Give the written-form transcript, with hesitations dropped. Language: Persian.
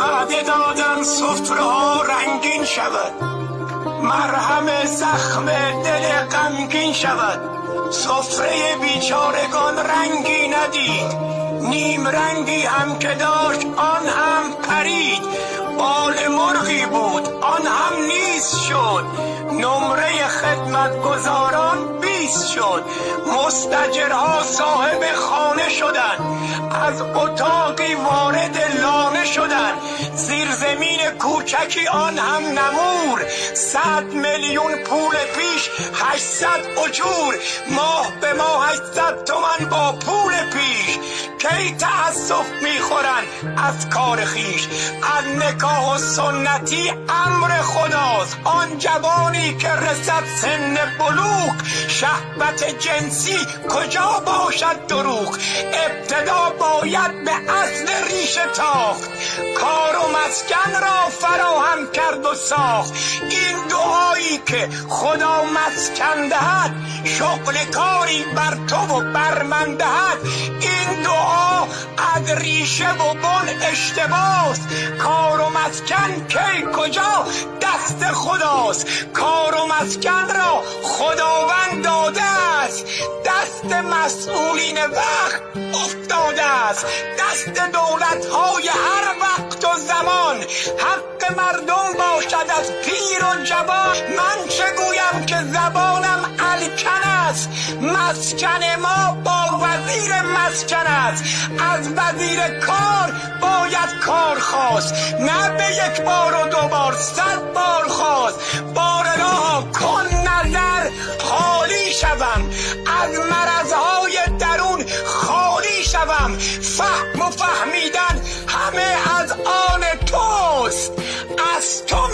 وعده دادن سفره ها رنگین شود، مرهم زخم دل غمگین شود. سفره بیچارگان رنگی ندید، نیم رنگی هم که داشت آن هم پرید. بال مرغی بود آن هم نیست شد، نمره خدمتگزاران 20 شد. مستاجرها صاحب خانه شدند، از اتاقی وارد لانه شدند. زیرزمین کوچکی آن هم نمور، 100 میلیون پول پیش 800 اجور. ماه به ماه 800 تومن با پول پیش. کی تأسف میخورن از کار خیش؟ از نکاح و سنتی امر خداست. آن جوانی که رسد سن بلوغ، شهوت جنسی کجا باشد دروغ؟ ابتدا باید به اصل ریشه تاخت، کار و مسکن را فراهم کرد و ساخت. این دعایی که خدا مسکن دهد، شغل کاری بر تو و بر من دهد. این دعا از ریشه و بن اشتباست، کار و مسکن کی کجا دست خداست. کار و مسکن را خداوند داده است، دست مسئولین وقت افتاده است. دست دولت‌های هر وقت و زمان، حق مردم باشد از پیر و جوان. من چه گویم که زبانم الکن است، مسکن ما با وزیر مسکن است. از وزیر کار باید کار خواست، نه به یک بار و دو بار 100 بار خواست. بارگاه کن نظر خالی شوم، از مرضهای درون خالی شوم. فهم و فهمیدن همه از آن توست، از تو